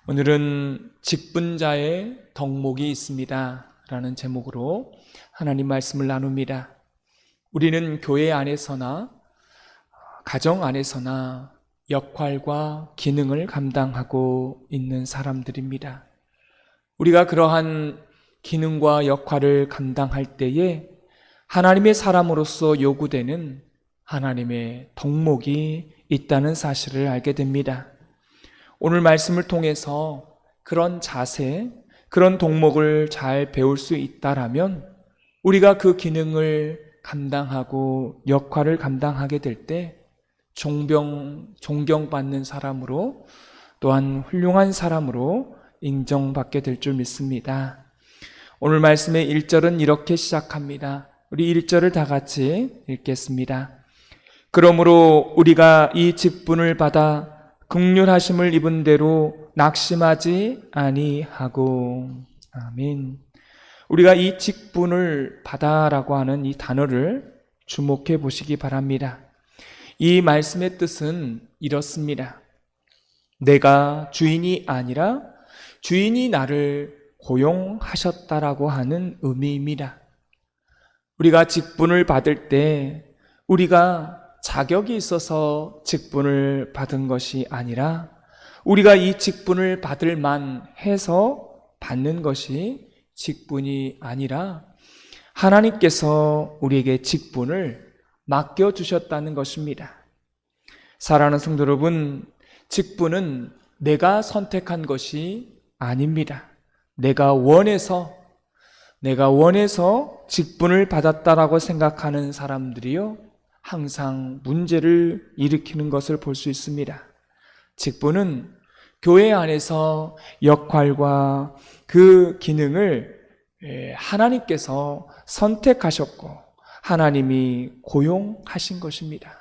오늘은 직분자의 덕목이 있습니다 라는 제목으로 하나님 말씀을 나눕니다. 우리는 교회 안에서나 가정 안에서나 역할과 기능을 감당하고 있는 사람들입니다. 우리가 그러한 기능과 역할을 감당할 때에 하나님의 사람으로서 요구되는 하나님의 덕목이 있다는 사실을 알게 됩니다. 오늘 말씀을 통해서 그런 자세, 그런 덕목을 잘 배울 수 있다라면 우리가 그 기능을 감당하고 역할을 감당하게 될 때 존경받는 사람으로 또한 훌륭한 사람으로 인정받게 될 줄 믿습니다. 오늘 말씀의 1절은 이렇게 시작합니다. 우리 1절을 다 같이 읽겠습니다. 그러므로 우리가 이 직분을 받아 긍휼하심을 입은 대로 낙심하지 아니하고. 아멘. 우리가 이 직분을 받아라고 하는 이 단어를 주목해 보시기 바랍니다. 이 말씀의 뜻은 이렇습니다. 내가 주인이 아니라 주인이 나를 고용하셨다라고 하는 의미입니다. 우리가 직분을 받을 때 우리가 자격이 있어서 직분을 받은 것이 아니라 우리가 이 직분을 받을 만해서 받는 것이 직분이 아니라 하나님께서 우리에게 직분을 맡겨주셨다는 것입니다. 사랑하는 성도 여러분, 직분은 내가 선택한 것이 아닙니다. 내가 원해서 직분을 받았다라고 생각하는 사람들이요, 항상 문제를 일으키는 것을 볼 수 있습니다. 직분은 교회 안에서 역할과 그 기능을 하나님께서 선택하셨고 하나님이 고용하신 것입니다.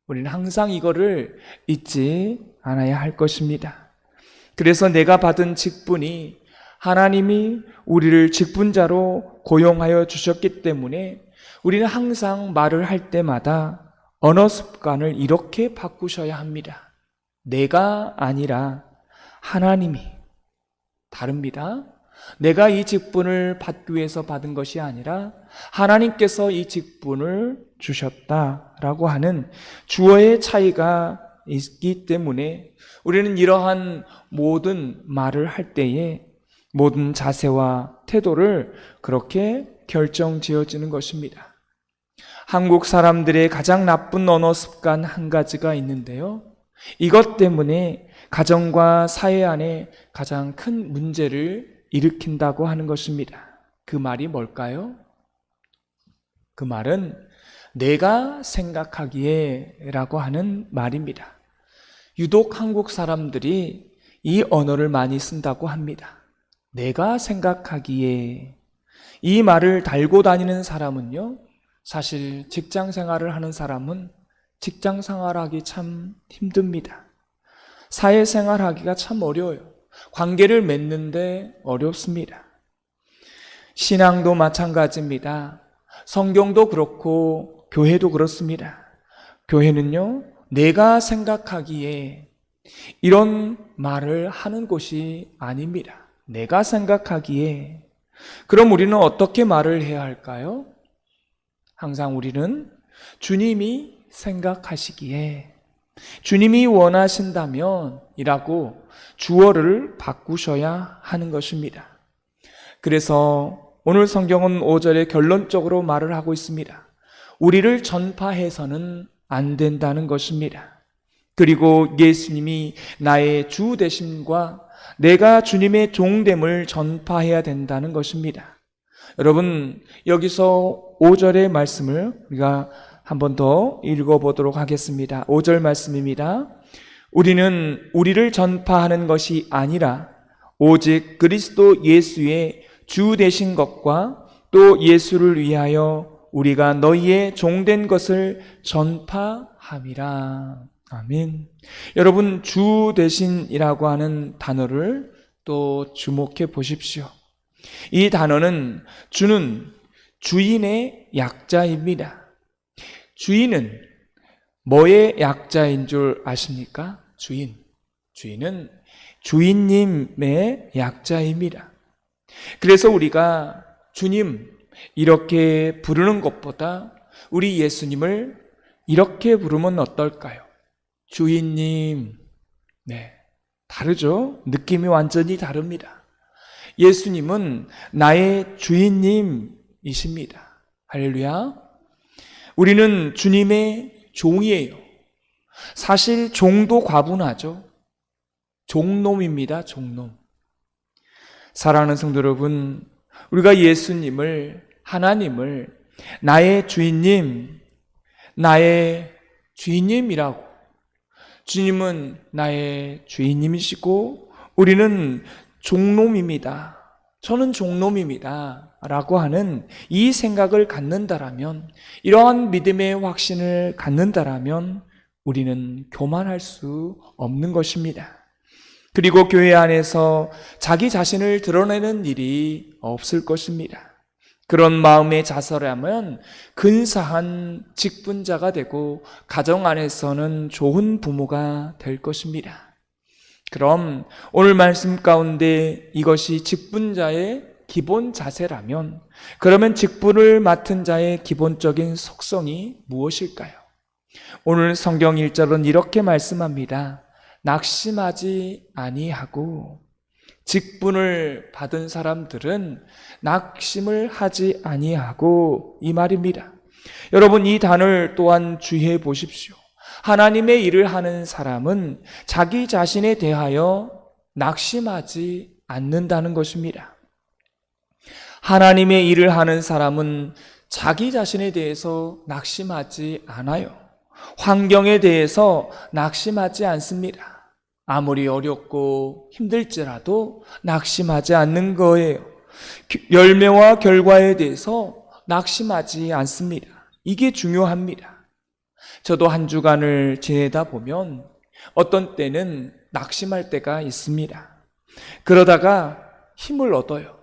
우리는 항상 이거를 잊지 않아야 할 것입니다. 그래서 내가 받은 직분이 하나님이 우리를 직분자로 고용하여 주셨기 때문에 우리는 항상 말을 할 때마다 언어 습관을 이렇게 바꾸셔야 합니다. 내가 아니라 하나님이. 다릅니다. 내가 이 직분을 받기 위해서 받은 것이 아니라 하나님께서 이 직분을 주셨다라고 하는 주어의 차이가 있기 때문에 우리는 이러한 모든 말을 할 때에 모든 자세와 태도를 그렇게 결정지어지는 것입니다. 한국 사람들의 가장 나쁜 언어 습관 한 가지가 있는데요, 이것 때문에 가정과 사회 안에 가장 큰 문제를 일으킨다고 하는 것입니다. 그 말이 뭘까요? 그 말은 내가 생각하기에 라고 하는 말입니다. 유독 한국 사람들이 이 언어를 많이 쓴다고 합니다. 내가 생각하기에. 이 말을 달고 다니는 사람은요, 사실 직장 생활을 하는 사람은 직장 생활하기 참 힘듭니다. 사회생활하기가 참 어려워요. 관계를 맺는데 어렵습니다. 신앙도 마찬가지입니다. 성경도 그렇고 교회도 그렇습니다. 교회는요, 내가 생각하기에 이런 말을 하는 곳이 아닙니다. 내가 생각하기에. 그럼 우리는 어떻게 말을 해야 할까요? 항상 우리는 주님이 생각하시기에, 주님이 원하신다면 이라고 주어를 바꾸셔야 하는 것입니다. 그래서 오늘 성경은 5절에 결론적으로 말을 하고 있습니다. 우리를 전파해서는 안 된다는 것입니다. 그리고 예수님이 나의 주 되심과 내가 주님의 종됨을 전파해야 된다는 것입니다. 여러분, 여기서 5절의 말씀을 우리가 한 번 더 읽어보도록 하겠습니다. 5절 말씀입니다. 우리는 우리를 전파하는 것이 아니라 오직 그리스도 예수의 주 되신 것과 또 예수를 위하여 우리가 너희의 종된 것을 전파함이라. 아멘. 여러분, 주 되신이라고 하는 단어를 또 주목해 보십시오. 이 단어는 주는 주인의 약자입니다. 주인은 뭐의 약자인 줄 아십니까? 주인은 주인님의 약자입니다. 그래서 우리가 주님 이렇게 부르는 것보다 우리 예수님을 이렇게 부르면 어떨까요? 주인님. 네, 다르죠? 느낌이 완전히 다릅니다. 예수님은 나의 주인님이십니다. 할렐루야. 우리는 주님의 종이에요. 사실 종도 과분하죠. 종놈입니다. 종놈. 사랑하는 성도 여러분, 우리가 예수님을, 하나님을 나의 주인님, 나의 주인님이라고, 주님은 나의 주인님이시고 우리는 종놈입니다. 저는 종놈입니다. 라고 하는 이 생각을 갖는다라면, 이러한 믿음의 확신을 갖는다라면 우리는 교만할 수 없는 것입니다. 그리고 교회 안에서 자기 자신을 드러내는 일이 없을 것입니다. 그런 마음의 자세라면 근사한 직분자가 되고 가정 안에서는 좋은 부모가 될 것입니다. 그럼 오늘 말씀 가운데 이것이 직분자의 기본 자세라면, 그러면 직분을 맡은 자의 기본적인 속성이 무엇일까요? 오늘 성경 1절은 이렇게 말씀합니다. 낙심하지 아니하고. 직분을 받은 사람들은 낙심을 하지 아니하고, 이 말입니다. 여러분, 이 단어를 또한 주의해 보십시오. 하나님의 일을 하는 사람은 자기 자신에 대하여 낙심하지 않는다는 것입니다. 하나님의 일을 하는 사람은 자기 자신에 대해서 낙심하지 않아요. 환경에 대해서 낙심하지 않습니다. 아무리 어렵고 힘들지라도 낙심하지 않는 거예요. 열매와 결과에 대해서 낙심하지 않습니다. 이게 중요합니다. 저도 한 주간을 지내다 보면 어떤 때는 낙심할 때가 있습니다. 그러다가 힘을 얻어요.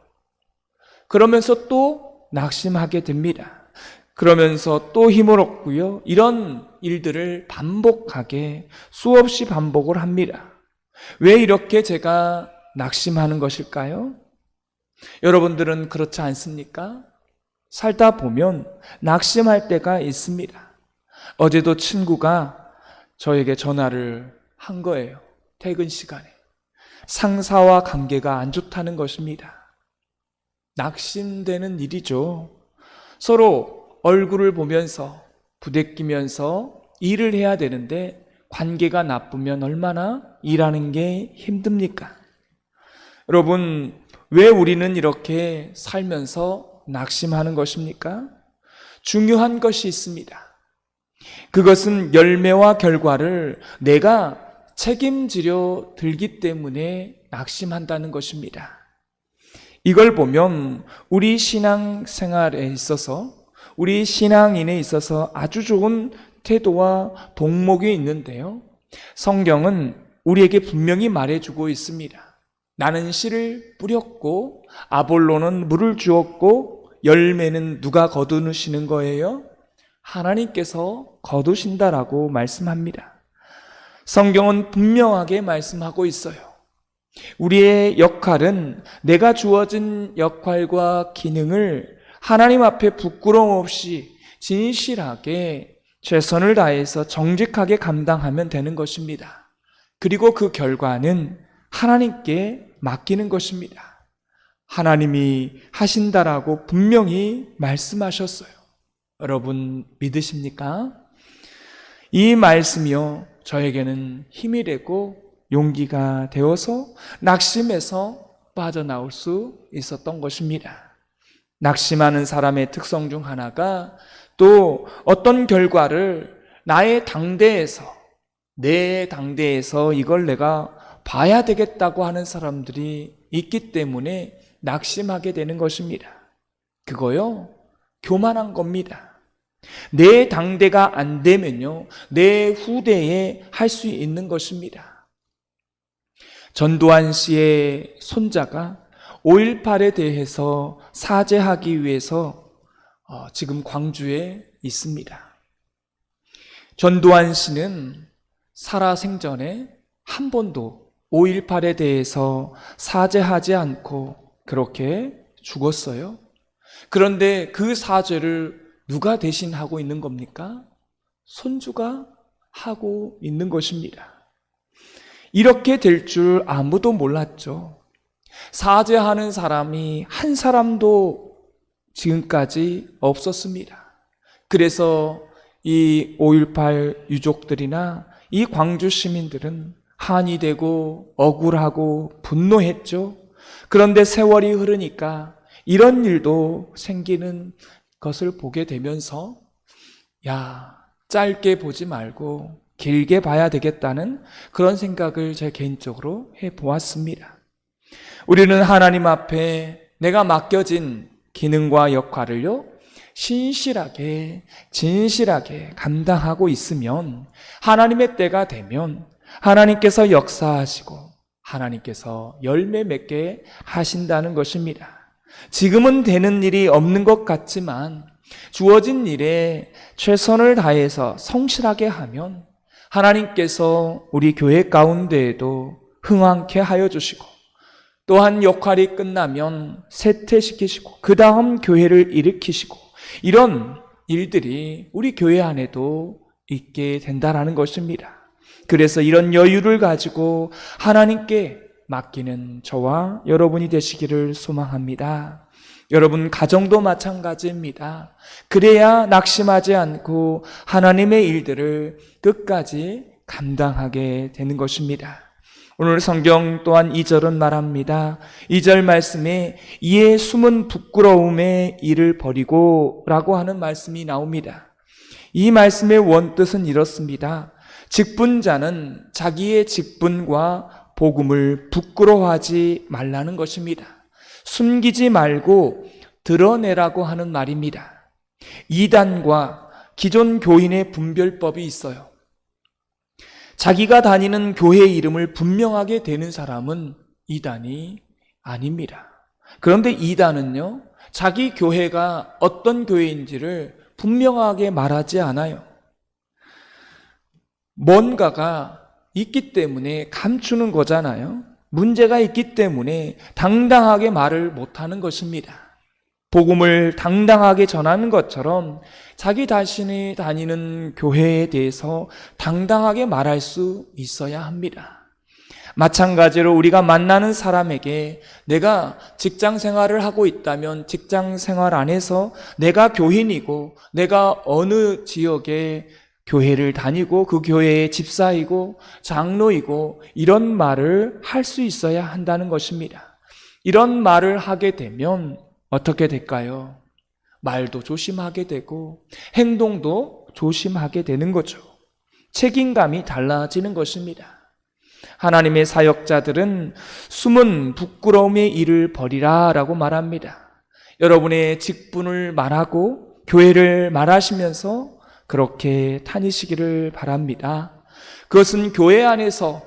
그러면서 또 낙심하게 됩니다. 그러면서 또 힘을 얻고요. 이런 일들을 반복하게 수없이 반복을 합니다. 왜 이렇게 제가 낙심하는 것일까요? 여러분들은 그렇지 않습니까? 살다 보면 낙심할 때가 있습니다. 어제도 친구가 저에게 전화를 한 거예요. 퇴근 시간에. 상사와 관계가 안 좋다는 것입니다. 낙심되는 일이죠. 서로 얼굴을 보면서 부대끼면서 일을 해야 되는데 관계가 나쁘면 얼마나 일하는 게 힘듭니까? 여러분, 왜 우리는 이렇게 살면서 낙심하는 것입니까? 중요한 것이 있습니다. 그것은 열매와 결과를 내가 책임지려 들기 때문에 낙심한다는 것입니다. 이걸 보면 우리 신앙생활에 있어서, 우리 신앙인에 있어서 아주 좋은 태도와 덕목이 있는데요. 성경은 우리에게 분명히 말해주고 있습니다. 나는 씨를 뿌렸고 아볼로는 물을 주었고 열매는 누가 거두시는 거예요? 하나님께서 거두신다라고 말씀합니다. 성경은 분명하게 말씀하고 있어요. 우리의 역할은 내가 주어진 역할과 기능을 하나님 앞에 부끄러움 없이 진실하게 최선을 다해서 정직하게 감당하면 되는 것입니다. 그리고 그 결과는 하나님께 맡기는 것입니다. 하나님이 하신다라고 분명히 말씀하셨어요. 여러분 믿으십니까? 이 말씀이요, 저에게는 힘이 되고 용기가 되어서 낙심에서 빠져나올 수 있었던 것입니다. 낙심하는 사람의 특성 중 하나가 또 어떤 결과를 나의 당대에서, 내 당대에서 이걸 내가 봐야 되겠다고 하는 사람들이 있기 때문에 낙심하게 되는 것입니다. 그거요, 교만한 겁니다. 내 당대가 안 되면요, 내 후대에 할 수 있는 것입니다. 전두환 씨의 손자가 5.18에 대해서 사죄하기 위해서 지금 광주에 있습니다. 전두환 씨는 살아생전에 한 번도 5.18에 대해서 사죄하지 않고 그렇게 죽었어요. 그런데 그 사죄를 누가 대신하고 있는 겁니까? 손주가 하고 있는 것입니다. 이렇게 될 줄 아무도 몰랐죠. 사죄하는 사람이 한 사람도 지금까지 없었습니다. 그래서 이 5.18 유족들이나 이 광주 시민들은 한이 되고 억울하고 분노했죠. 그런데 세월이 흐르니까 이런 일도 생기는 것을 보게 되면서 짧게 보지 말고 길게 봐야 되겠다는 그런 생각을 제 개인적으로 해보았습니다. 우리는 하나님 앞에 내가 맡겨진 기능과 역할을요, 신실하게, 진실하게 감당하고 있으면 하나님의 때가 되면 하나님께서 역사하시고 하나님께서 열매 맺게 하신다는 것입니다. 지금은 되는 일이 없는 것 같지만 주어진 일에 최선을 다해서 성실하게 하면 하나님께서 우리 교회 가운데에도 흥왕케 하여 주시고 또한 역할이 끝나면 쇠퇴시키시고 그 다음 교회를 일으키시고 이런 일들이 우리 교회 안에도 있게 된다라는 것입니다. 그래서 이런 여유를 가지고 하나님께 맡기는 저와 여러분이 되시기를 소망합니다. 여러분 가정도 마찬가지입니다. 그래야 낙심하지 않고 하나님의 일들을 끝까지 감당하게 되는 것입니다. 오늘 성경 또한 2절은 말합니다. 2절 말씀에 이에 숨은 부끄러움의 일을 버리고 라고 하는 말씀이 나옵니다. 이 말씀의 원뜻은 이렇습니다. 직분자는 자기의 직분과 복음을 부끄러워하지 말라는 것입니다. 숨기지 말고 드러내라고 하는 말입니다. 이단과 기존 교인의 분별법이 있어요. 자기가 다니는 교회 이름을 분명하게 대는 사람은 이단이 아닙니다. 그런데 이단은요, 자기 교회가 어떤 교회인지를 분명하게 말하지 않아요. 뭔가가 있기 때문에 감추는 거잖아요. 문제가 있기 때문에 당당하게 말을 못하는 것입니다. 복음을 당당하게 전하는 것처럼 자기 자신이 다니는 교회에 대해서 당당하게 말할 수 있어야 합니다. 마찬가지로 우리가 만나는 사람에게 내가 직장 생활을 하고 있다면 직장 생활 안에서 내가 교인이고 내가 어느 지역에 교회를 다니고 그 교회의 집사이고 장로이고 이런 말을 할 수 있어야 한다는 것입니다. 이런 말을 하게 되면 어떻게 될까요? 말도 조심하게 되고 행동도 조심하게 되는 거죠. 책임감이 달라지는 것입니다. 하나님의 사역자들은 숨은 부끄러움의 일을 버리라 라고 말합니다. 여러분의 직분을 말하고 교회를 말하시면서 그렇게 다니시기를 바랍니다. 그것은 교회 안에서,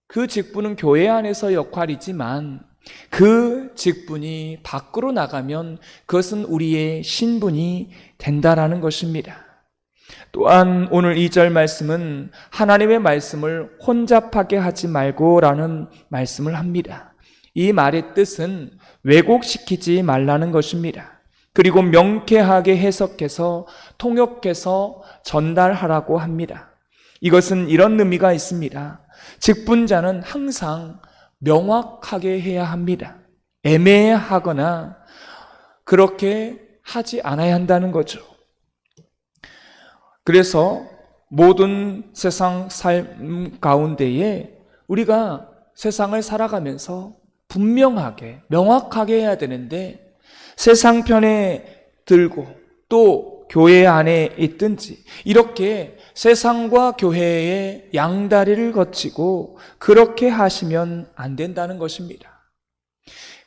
그 직분은 교회 안에서 역할이지만 그 직분이 밖으로 나가면 그것은 우리의 신분이 된다라는 것입니다. 또한 오늘 2절 말씀은 하나님의 말씀을 혼잡하게 하지 말고라는 말씀을 합니다. 이 말의 뜻은 왜곡시키지 말라는 것입니다. 그리고 명쾌하게 해석해서 통역해서 전달하라고 합니다. 이것은 이런 의미가 있습니다. 직분자는 항상 명확하게 해야 합니다. 애매하거나 그렇게 하지 않아야 한다는 거죠. 그래서 모든 세상 삶 가운데에 우리가 세상을 살아가면서 분명하게, 명확하게 해야 되는데 세상 편에 들고 또 교회 안에 있든지 이렇게 세상과 교회의 양다리를 거치고 그렇게 하시면 안 된다는 것입니다.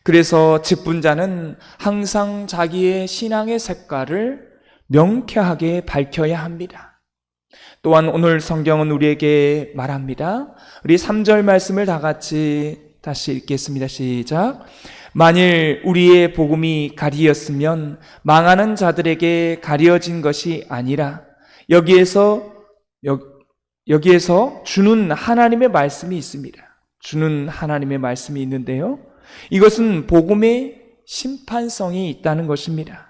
그래서 직분자는 항상 자기의 신앙의 색깔을 명쾌하게 밝혀야 합니다. 또한 오늘 성경은 우리에게 말합니다. 우리 3절 말씀을 다 같이 다시 읽겠습니다. 시작. 만일 우리의 복음이 가리였으면 망하는 자들에게 가려진 것이 아니라 여기에서 주는 하나님의 말씀이 있습니다. 주는 하나님의 말씀이 있는데요. 이것은 복음의 심판성이 있다는 것입니다.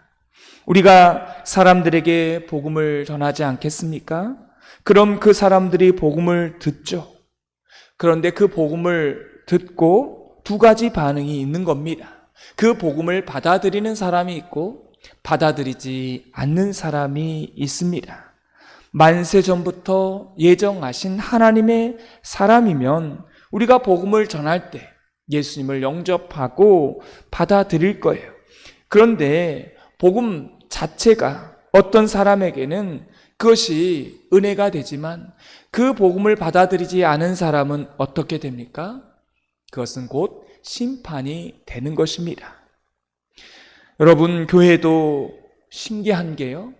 우리가 사람들에게 복음을 전하지 않겠습니까? 그럼 그 사람들이 복음을 듣죠. 그런데 그 복음을 듣고 두 가지 반응이 있는 겁니다. 그 복음을 받아들이는 사람이 있고 받아들이지 않는 사람이 있습니다. 만세 전부터 예정하신 하나님의 사람이면 우리가 복음을 전할 때 예수님을 영접하고 받아들일 거예요. 그런데 복음 자체가 어떤 사람에게는 그것이 은혜가 되지만 그 복음을 받아들이지 않은 사람은 어떻게 됩니까? 그것은 곧 심판이 되는 것입니다. 여러분, 교회도 신기한 게요.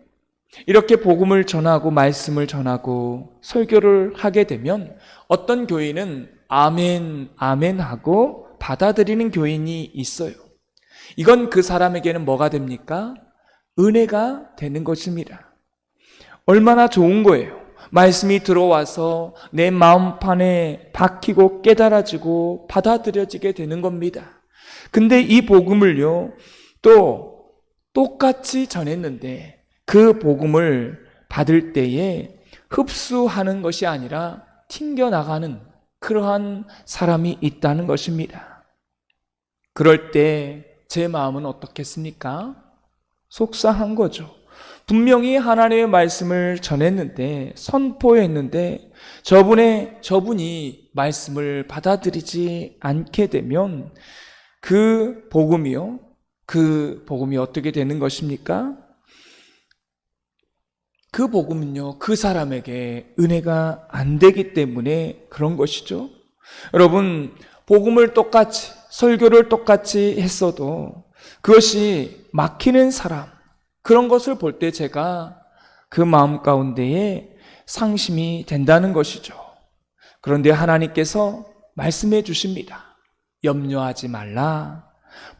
이렇게 복음을 전하고 말씀을 전하고 설교를 하게 되면 어떤 교인은 아멘, 아멘 하고 받아들이는 교인이 있어요. 이건 그 사람에게는 뭐가 됩니까? 은혜가 되는 것입니다. 얼마나 좋은 거예요. 말씀이 들어와서 내 마음판에 박히고 깨달아지고 받아들여지게 되는 겁니다. 근데 이 복음을요, 또 똑같이 전했는데 그 복음을 받을 때에 흡수하는 것이 아니라 튕겨나가는 그러한 사람이 있다는 것입니다. 그럴 때 제 마음은 어떻겠습니까? 속상한 거죠. 분명히 하나님의 말씀을 전했는데, 선포했는데 저분이 말씀을 받아들이지 않게 되면 그 복음이 어떻게 되는 것입니까? 그 복음은요, 그 사람에게 은혜가 안 되기 때문에 그런 것이죠. 여러분, 복음을 똑같이, 설교를 똑같이 했어도 그것이 막히는 사람, 그런 것을 볼 때 제가 그 마음 가운데에 상심이 된다는 것이죠. 그런데 하나님께서 말씀해 주십니다. 염려하지 말라.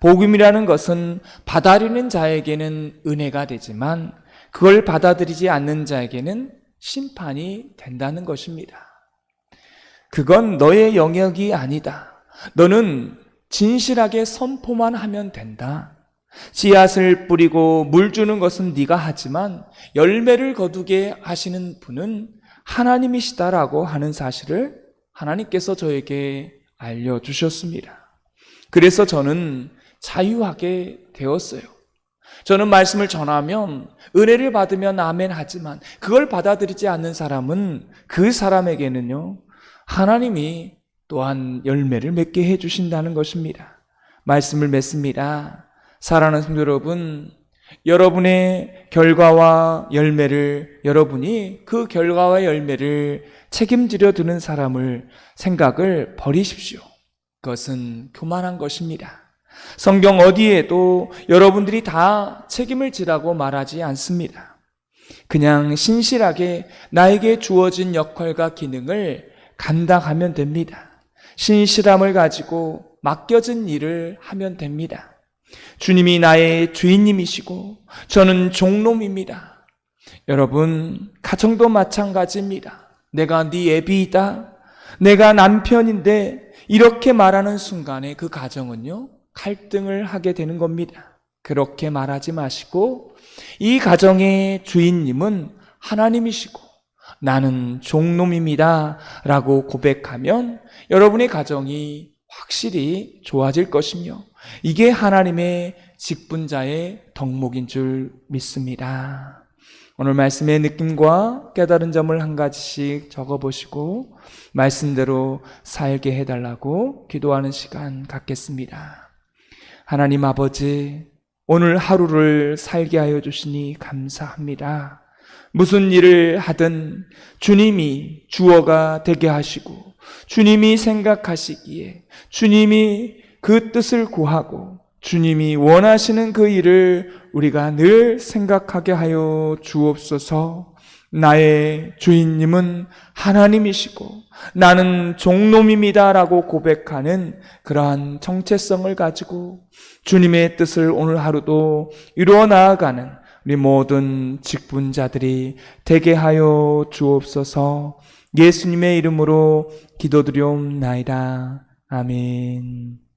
복음이라는 것은 받아들이는 자에게는 은혜가 되지만 그걸 받아들이지 않는 자에게는 심판이 된다는 것입니다. 그건 너의 영역이 아니다. 너는 진실하게 선포만 하면 된다. 씨앗을 뿌리고 물 주는 것은 네가 하지만 열매를 거두게 하시는 분은 하나님이시다라고 하는 사실을 하나님께서 저에게 알려주셨습니다. 그래서 저는 자유하게 되었어요. 저는 말씀을 전하면 은혜를 받으면 아멘 하지만 그걸 받아들이지 않는 사람은 그 사람에게는요, 하나님이 또한 열매를 맺게 해주신다는 것입니다. 말씀을 맺습니다. 사랑하는 성도 여러분, 여러분의 결과와 열매를, 여러분이 그 결과와 열매를 책임지려 드는 사람을 생각을 버리십시오. 그것은 교만한 것입니다. 성경 어디에도 여러분들이 다 책임을 지라고 말하지 않습니다. 그냥 신실하게 나에게 주어진 역할과 기능을 감당하면 됩니다. 신실함을 가지고 맡겨진 일을 하면 됩니다. 주님이 나의 주인님이시고 저는 종놈입니다. 여러분, 가정도 마찬가지입니다. 내가 네 애비이다, 내가 남편인데 이렇게 말하는 순간에 그 가정은요, 갈등을 하게 되는 겁니다. 그렇게 말하지 마시고 이 가정의 주인님은 하나님이시고 나는 종놈입니다 라고 고백하면 여러분의 가정이 확실히 좋아질 것이며 이게 하나님의 직분자의 덕목인 줄 믿습니다. 오늘 말씀의 느낌과 깨달은 점을 한 가지씩 적어보시고 말씀대로 살게 해달라고 기도하는 시간 갖겠습니다. 하나님 아버지, 오늘 하루를 살게 하여 주시니 감사합니다. 무슨 일을 하든 주님이 주어가 되게 하시고 주님이 생각하시기에 주님이 그 뜻을 구하고 주님이 원하시는 그 일을 우리가 늘 생각하게 하여 주옵소서. 나의 주인님은 하나님이시고 나는 종놈입니다 라고 고백하는 그러한 정체성을 가지고 주님의 뜻을 오늘 하루도 이루어 나아가는 우리 모든 직분자들이 되게 하여 주옵소서. 예수님의 이름으로 기도드리옵나이다. 아멘.